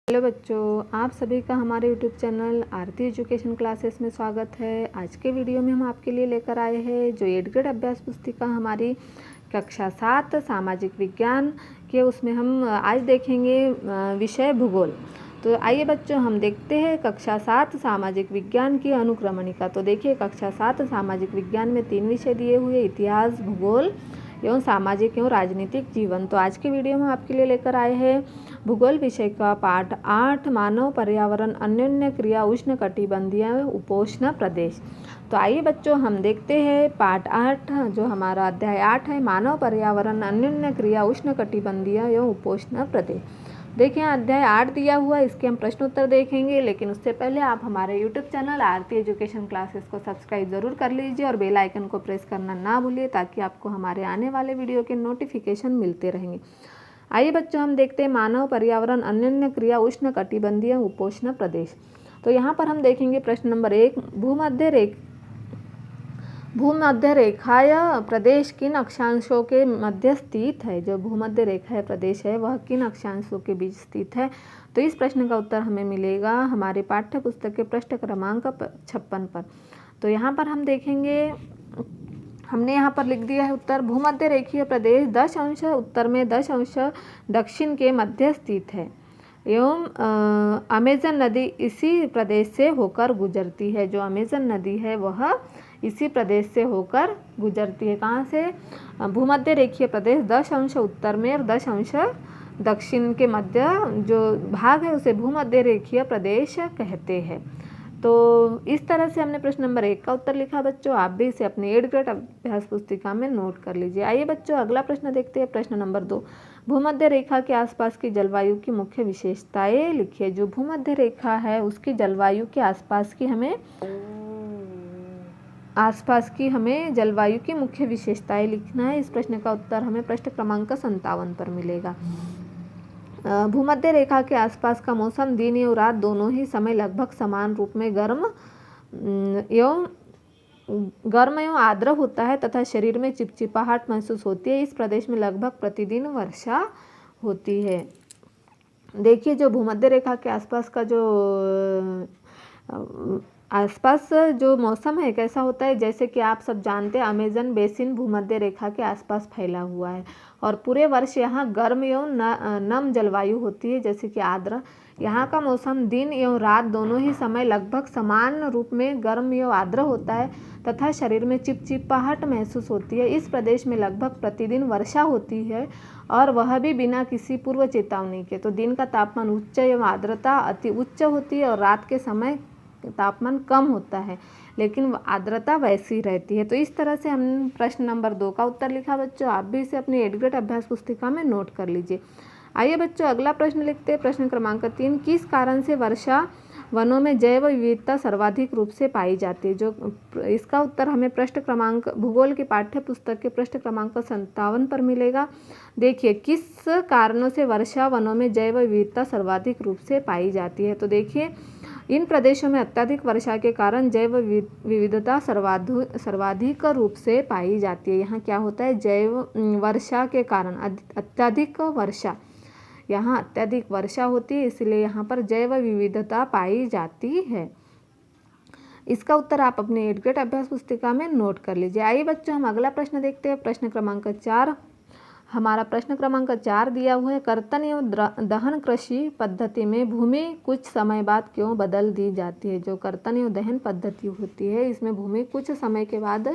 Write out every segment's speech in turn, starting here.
Hello बच्चों, आप सभी का हमारे यूट्यूब चैनल आरती एजुकेशन क्लासेस में स्वागत है। आज के वीडियो में हम आपके लिए लेकर आए हैं जो 8th ग्रेड अभ्यास पुस्तिका हमारी कक्षा 7 सामाजिक विज्ञान के, उसमें हम आज देखेंगे विषय भूगोल। तो आइए बच्चों हम देखते हैं कक्षा 7 सामाजिक विज्ञान की अनुक्रमणिका। तो देखिए कक्षा 7 सामाजिक विज्ञान में 3 विषय दिए हुए, इतिहास, भूगोल एवं सामाजिक एवं राजनीतिक जीवन। तो आज के वीडियो में आपके लिए लेकर आए हैं भूगोल विषय का पाठ 8 मानव पर्यावरण अन्योन्य क्रिया उष्णकटिबंधीय उपोष्ण प्रदेश। तो आइए बच्चों हम देखते हैं पाठ 8 जो हमारा अध्याय 8 है, मानव पर्यावरण अन्योन्य क्रिया उष्णकटिबंधीय एवं उपोष्ण प्रदेश। देखिए अध्याय 8 दिया हुआ है, इसके हम प्रश्न उत्तर देखेंगे, लेकिन उससे पहले आप हमारे यूट्यूब चैनल आरती एजुकेशन क्लासेस को सब्सक्राइब ज़रूर कर लीजिए और बेल आइकन को प्रेस करना ना भूलिए ताकि आपको हमारे आने वाले वीडियो के नोटिफिकेशन मिलते रहेंगे। आइए बच्चों हम देखते हैं मानव पर्यावरण अन्योन्य क्रिया उष्णकटिबंधीय उपोष्ण प्रदेश। तो यहाँ पर हम देखेंगे प्रश्न नंबर 1, भूमध्य रेखाय प्रदेश किन अक्षांशों के मध्य स्थित है। जो भूमध्य रेखा प्रदेश है वह किन अक्षांशों के बीच स्थित है। तो इस प्रश्न का उत्तर हमें मिलेगा हमारे पाठ्य पुस्तक के पृष्ठ क्रमांक 56 पर। तो यहाँ पर हम देखेंगे, हमने यहाँ पर लिख दिया है उत्तर, भूमध्य रेखीय प्रदेश 10 अंश उत्तर में 10 अंश दक्षिण के मध्य स्थित है एवं अमेजन नदी इसी प्रदेश से होकर गुजरती है। जो अमेजन नदी है वह इसी प्रदेश से होकर गुजरती है। कहाँ से? भूमध्य रेखीय प्रदेश 10 अंश उत्तर में और 10 अंश दक्षिण के मध्य जो भाग है उसे भूमध्य रेखीय प्रदेश कहते हैं। तो इस तरह से हमने प्रश्न नंबर 1 का उत्तर लिखा बच्चों। आप भी इसे अपने 8th ग्रेड अभ्यास पुस्तिका में नोट कर लीजिए। आइए बच्चों अगला प्रश्न देखते हैं, प्रश्न नंबर 2, भूमध्य रेखा के आसपास की जलवायु की मुख्य विशेषताएं लिखिए। जो भूमध्य रेखा है उसकी जलवायु के आसपास की हमें जलवायु की मुख्य विशेषताएं लिखना है। इस प्रश्न का उत्तर हमें पृष्ठ क्रमांक 57 पर मिलेगा। भूमध्य रेखा के आसपास का मौसम दिन एवं रात दोनों ही समय लगभग समान रूप में गर्म एवं आर्द्र होता है तथा शरीर में चिपचिपाहट महसूस होती है। इस प्रदेश में लगभग प्रतिदिन वर्षा होती है। देखिए जो भूमध्य रेखा के आसपास जो मौसम है कैसा होता है, जैसे कि आप सब जानते हैं अमेजन बेसिन भूमध्य रेखा के आसपास फैला हुआ है और पूरे वर्ष यहाँ गर्म एवं नम जलवायु होती है, जैसे कि आर्द्र। यहाँ का मौसम दिन एवं रात दोनों ही समय लगभग समान रूप में गर्म एवं आर्द्र होता है तथा शरीर में चिपचिपाहट महसूस होती है। इस प्रदेश में लगभग प्रतिदिन वर्षा होती है और वह भी बिना किसी पूर्व चेतावनी के। तो दिन का तापमान उच्च एवं आर्द्रता अति उच्च होती है और रात के समय तापमान कम होता है लेकिन आर्द्रता वैसी रहती है। तो इस तरह से हम प्रश्न नंबर 2 का उत्तर लिखा बच्चों। आप भी इसे अपनी 8th ग्रेड अभ्यास पुस्तिका में नोट कर लीजिए। आइए बच्चों अगला प्रश्न लिखते हैं, प्रश्न क्रमांक 3, किस कारण से वर्षा वनों में जैव विविधता सर्वाधिक रूप से पाई जाती है। जो इसका उत्तर हमें पृष्ठ क्रमांक भूगोल की पाठ्य पुस्तक के पृष्ठ क्रमांक 57 पर मिलेगा। देखिए किस कारणों से वर्षा वनों में जैव विविधता सर्वाधिक रूप से पाई जाती है। तो देखिए इन प्रदेशों में अत्यधिक वर्षा के कारण जैव विविधता सर्वाधिक रूप से पाई जाती है। यहाँ क्या होता है, जैव वर्षा के कारण अत्यधिक वर्षा, यहाँ अत्यधिक वर्षा होती है इसलिए यहाँ पर जैव विविधता पाई जाती है। इसका उत्तर आप अपने 8th ग्रेड अभ्यास पुस्तिका में नोट कर लीजिए। आइए बच्चों हम अगला प्रश्न देखते हैं, प्रश्न क्रमांक 4। हमारा प्रश्न क्रमांक 4 दिया हुआ है, कर्तन एवं दहन कृषि पद्धति में भूमि कुछ समय बाद क्यों बदल दी जाती है। जो कर्तन एवं दहन पद्धति होती है इसमें भूमि कुछ समय के बाद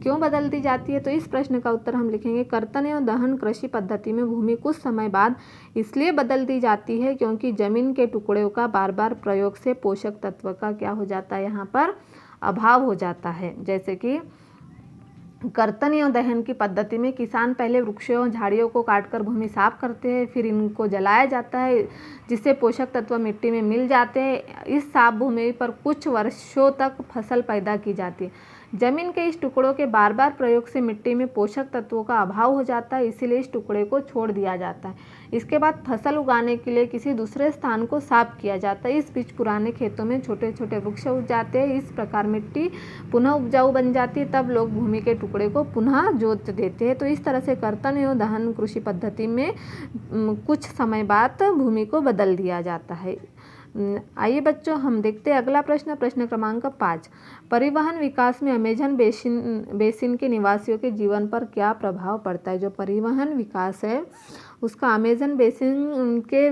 क्यों बदल दी जाती है। तो इस प्रश्न का उत्तर हम लिखेंगे, कर्तन एवं दहन कृषि पद्धति में भूमि कुछ समय बाद इसलिए बदल दी जाती है क्योंकि जमीन के टुकड़ों का बार बार प्रयोग से पोषक तत्व का क्या हो जाता है, यहाँ पर अभाव हो जाता है। जैसे कि कर्तन एवं दहन की पद्धति में किसान पहले वृक्षों और झाड़ियों को काटकर भूमि साफ करते हैं, फिर इनको जलाया जाता है जिससे पोषक तत्व मिट्टी में मिल जाते हैं। इस साफ भूमि पर कुछ वर्षों तक फसल पैदा की जाती है। जमीन के इस टुकड़ों के बार बार प्रयोग से मिट्टी में पोषक तत्वों का अभाव हो जाता है, इसीलिए इस टुकड़े को छोड़ दिया जाता है। इसके बाद फसल उगाने के लिए किसी दूसरे स्थान को साफ किया जाता है। इस बीच पुराने खेतों में छोटे छोटे वृक्ष उग जाते हैं। इस प्रकार मिट्टी पुनः उपजाऊ बन जाती है। तब लोग भूमि के टुकड़े को पुनः जोत देते हैं। तो इस तरह से कर्तन एवं दहन कृषि पद्धति में कुछ समय बाद भूमि को बदल दिया जाता है। आइए बच्चों हम देखते हैं अगला प्रश्न, प्रश्न क्रमांक 5। परिवहन विकास में अमेजन बेसिन के निवासियों के जीवन पर क्या प्रभाव पड़ता है। जो परिवहन विकास है उसका अमेजन बेसिन के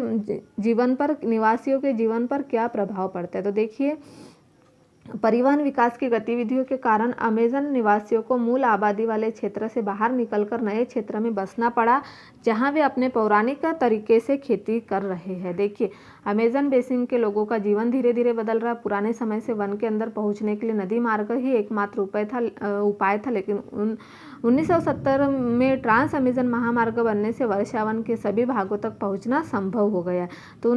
जीवन पर, निवासियों के जीवन पर क्या प्रभाव पड़ता है। तो देखिए, परिवहन विकास की गतिविधियों के कारण अमेजन निवासियों को मूल आबादी वाले क्षेत्र से बाहर निकलकर नए क्षेत्र में बसना पड़ा, जहां वे अपने पौराणिक तरीके से खेती कर रहे हैं। देखिए, अमेजन बेसिन के लोगों का जीवन धीरे धीरे बदल रहा। पुराने समय से वन के अंदर पहुंचने के लिए नदी मार्ग ही एकमात्र उपाय था, लेकिन 1970 में ट्रांस अमेजन महामार्ग बनने से वर्षावन के सभी भागों तक पहुंचना संभव हो गया। तो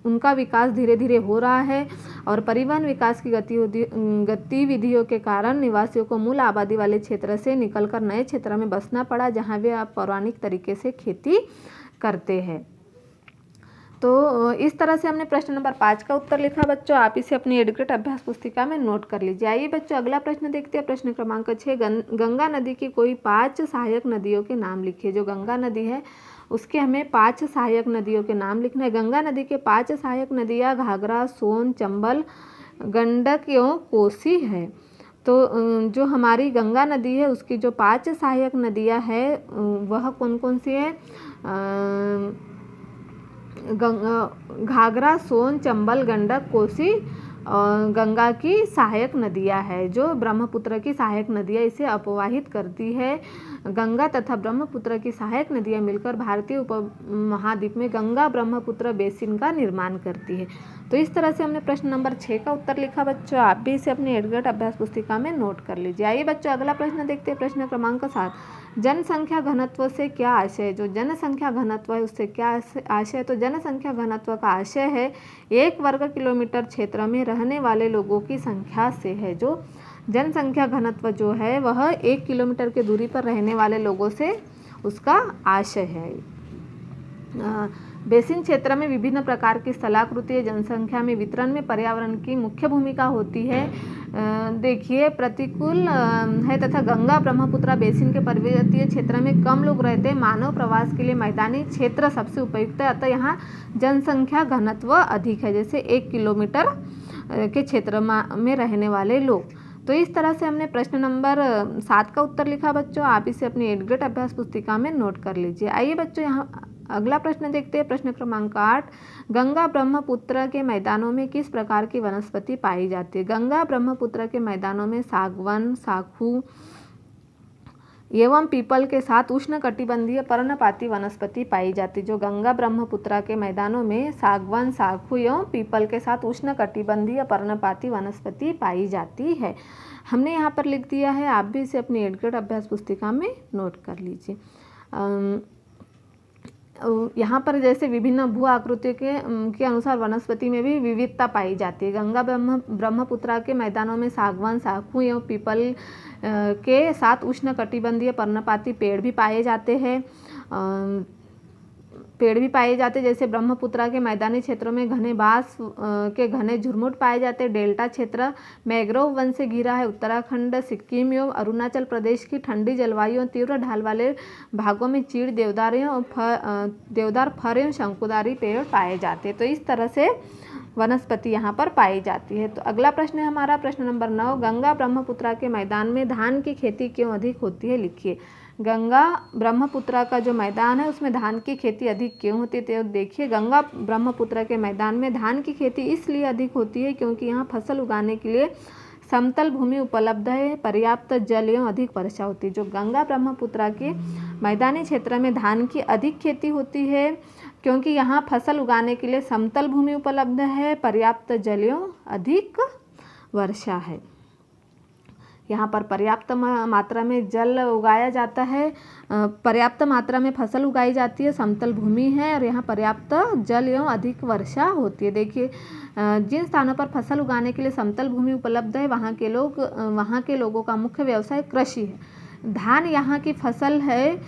उनका विकास धीरे धीरे हो रहा है और परिवहन विकास की गतिविधियों के कारण निवासियों को मूल आबादी वाले क्षेत्र से निकलकर नए क्षेत्र में बसना पड़ा, जहां वे अब पौराणिक तरीके से खेती करते हैं। तो इस तरह से हमने प्रश्न नंबर 5 का उत्तर लिखा बच्चों। आप इसे अपनी एडुकेट अभ्यास पुस्तिका में नोट कर लीजिए। आइए बच्चों अगला प्रश्न देखते हैं, प्रश्न क्रमांक 6। गंगा नदी की कोई 5 सहायक नदियों के नाम लिखिए। जो गंगा नदी है उसके हमें 5 सहायक नदियों के नाम लिखना है। गंगा नदी के 5 सहायक नदियाँ घाघरा, सोन, चंबल, गंडक एवं कोसी है। तो जो हमारी गंगा नदी है उसकी जो 5 सहायक नदियाँ हैं वह कौन कौन सी है। घाघरा, सोन, चंबल, गंडक, कोसी गंगा की सहायक नदियाँ है। जो ब्रह्मपुत्र की सहायक नदियाँ इसे अपवाहित करती है। गंगा तथा ब्रह्मपुत्र की सहायक नदियाँ मिलकर भारतीय उपमहाद्वीप में गंगा ब्रह्मपुत्र बेसिन का निर्माण करती है। तो इस तरह से हमने प्रश्न नंबर 6 का उत्तर लिखा बच्चों। आप भी इसे अपनी एडुकेट अभ्यास पुस्तिका में नोट कर लीजिए। आइए बच्चों अगला प्रश्न देखते हैं, प्रश्न क्रमांक 7। जनसंख्या घनत्व से क्या आशय है। जो जनसंख्या घनत्व है उससे क्या आशय है। तो जनसंख्या घनत्व का आशय है 1 वर्ग किलोमीटर क्षेत्र में रहने वाले लोगों की संख्या से है। जो जनसंख्या घनत्व जो है वह 1 किलोमीटर की दूरी पर रहने वाले लोगों से उसका आशय है। बेसिन क्षेत्र में विभिन्न प्रकार की स्थलाकृतिय जनसंख्या में वितरण में पर्यावरण की मुख्य भूमिका होती है। देखिए, प्रतिकूल है तथा गंगा ब्रह्मपुत्र बेसिन के पर्वतीय क्षेत्र में कम लोग रहते हैं। मानव प्रवास के लिए मैदानी क्षेत्र सबसे उपयुक्त है, अतः यहाँ जनसंख्या घनत्व अधिक है, जैसे 1 किलोमीटर के क्षेत्र में रहने वाले लोग। तो इस तरह से हमने प्रश्न नंबर 7 का उत्तर लिखा बच्चों। आप इसे अपनी एडुकेट अभ्यास पुस्तिका में नोट कर लीजिए। आइए बच्चों यहाँ अगला प्रश्न देखते हैं, प्रश्न क्रमांक 8। गंगा ब्रह्मपुत्र के मैदानों में किस प्रकार की वनस्पति पाई जाती है। गंगा ब्रह्मपुत्र के मैदानों में सागवन, साखू एवं पीपल के साथ उष्णकटिबंधीय पर्णपाती वनस्पति पाई जाती है। जो गंगा ब्रह्मपुत्र के मैदानों में सागवन, साखू एवं पीपल के साथ उष्णकटिबंधीय पर्णपाती वनस्पति पाई जाती है। हमने यहाँ पर लिख दिया है, आप भी इसे अपनी एडुकेट अभ्यास पुस्तिका में नोट कर लीजिए। यहाँ पर जैसे विभिन्न भू आकृतियों के अनुसार वनस्पति में भी विविधता पाई जाती है। गंगा ब्रह्मपुत्र के मैदानों में सागवान, साखू एवं पीपल के साथ उष्णकटिबंधीय पर्णपाती पेड़ भी पाए जाते हैं। जैसे ब्रह्मपुत्र के मैदानी क्षेत्रों में घने बांस के घने झुरमुट पाए जाते हैं। डेल्टा क्षेत्र मैंग्रोव वन से घिरा है। उत्तराखंड, सिक्किम एवं अरुणाचल प्रदेश की ठंडी जलवायु और तीव्र ढाल वाले भागों में चीड़, देवदार, फर एवं शंकुधारी पेड़ पाए जाते हैं। तो इस तरह से वनस्पति यहाँ पर पाई जाती है। तो अगला प्रश्न है हमारा प्रश्न नंबर 9। गंगा ब्रह्मपुत्र के मैदान में धान की खेती क्यों अधिक होती है, लिखिए। गंगा ब्रह्मपुत्र का जो मैदान है उसमें धान की खेती अधिक क्यों होती है। तो देखिए, गंगा ब्रह्मपुत्र के मैदान में धान की खेती इसलिए अधिक होती है क्योंकि यहाँ फसल उगाने के लिए समतल भूमि उपलब्ध है, पर्याप्त जल एवं अधिक वर्षा होती है। जो गंगा ब्रह्मपुत्र के मैदानी क्षेत्र में धान की अधिक खेती होती है क्योंकि यहाँ फसल उगाने के लिए समतल भूमि उपलब्ध है, पर्याप्त जल एवं अधिक वर्षा है। यहाँ पर पर्याप्त मात्रा में जल उगाया जाता है, पर्याप्त मात्रा में फसल उगाई जाती है, समतल भूमि है और यहाँ पर्याप्त जल एवं अधिक वर्षा होती है। देखिए जिन स्थानों पर फसल उगाने के लिए समतल भूमि उपलब्ध है वहाँ के लोगों का मुख्य व्यवसाय कृषि है। धान यहाँ की फसल है।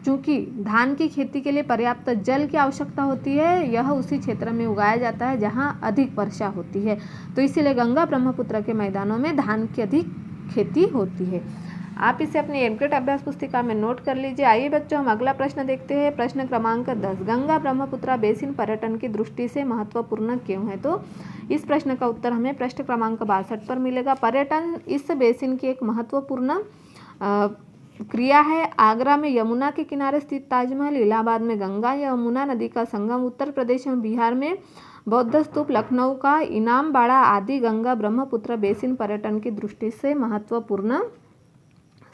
चूँकि धान की खेती के लिए पर्याप्त जल की आवश्यकता होती है, यह उसी क्षेत्र में उगाया जाता है जहाँ अधिक वर्षा होती है, तो इसीलिए गंगा ब्रह्मपुत्र के मैदानों में धान की अधिक खेती होती है। आप इसे अपनी एडग्रेड अभ्यास पुस्तिका में नोट कर लीजिए। आइए बच्चों, हम अगला प्रश्न देखते हैं। प्रश्न क्रमांक 10, गंगा ब्रह्मपुत्र बेसिन पर्यटन की दृष्टि से महत्वपूर्ण क्यों है? तो इस प्रश्न का उत्तर हमें प्रश्न क्रमांक 62 पर मिलेगा। पर्यटन इस बेसिन की एक महत्वपूर्ण क्रिया है। आगरा में यमुना के किनारे स्थित ताजमहल, इलाहाबाद में गंगा या यमुना नदी का संगम, उत्तर प्रदेश में बिहार में बौद्ध स्तूप, लखनऊ का इमामबाड़ा आदि गंगा ब्रह्मपुत्र बेसिन पर्यटन की दृष्टि से महत्वपूर्ण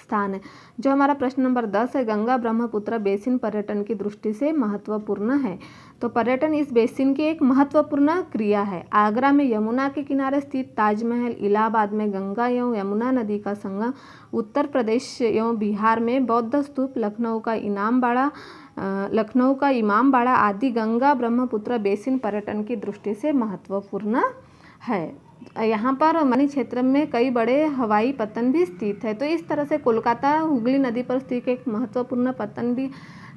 स्थान है। जो हमारा प्रश्न नंबर 10 है, गंगा ब्रह्मपुत्र बेसिन पर्यटन की दृष्टि से महत्वपूर्ण है। तो पर्यटन इस बेसिन की एक महत्वपूर्ण क्रिया है। आगरा में यमुना के किनारे स्थित ताजमहल, इलाहाबाद में गंगा एवं यमुना नदी का संगम, उत्तर प्रदेश एवं बिहार में बौद्ध स्तूप, लखनऊ का इमामबाड़ा आदि गंगा ब्रह्मपुत्र बेसिन पर्यटन की दृष्टि से महत्वपूर्ण है। यहाँ पर मनी क्षेत्र में कई बड़े हवाई पत्तन भी स्थित है। तो इस तरह से कोलकाता हुगली नदी पर स्थित एक महत्वपूर्ण पत्तन भी,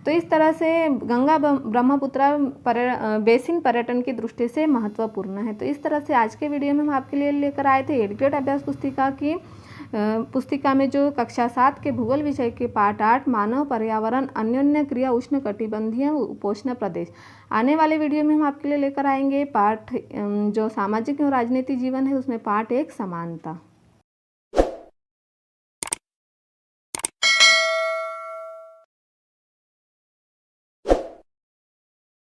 तो इस तरह से गंगा ब्रह्मपुत्र बेसिन पर्यटन की दृष्टि से महत्वपूर्ण है। तो इस तरह से आज के वीडियो में हम आपके लिए लेकर आए थे एडग्रेड अभ्यास पुस्तिका में जो कक्षा 7 के भूगोल विषय के पाठ 8 मानव पर्यावरण अन्योन्य क्रिया उष्ण कटिबंधीय उपोष्ण प्रदेश। आने वाले वीडियो में हम आपके लिए लेकर आएंगे पाठ जो सामाजिक एवं राजनीतिक जीवन है उसमें पाठ 1 समानता।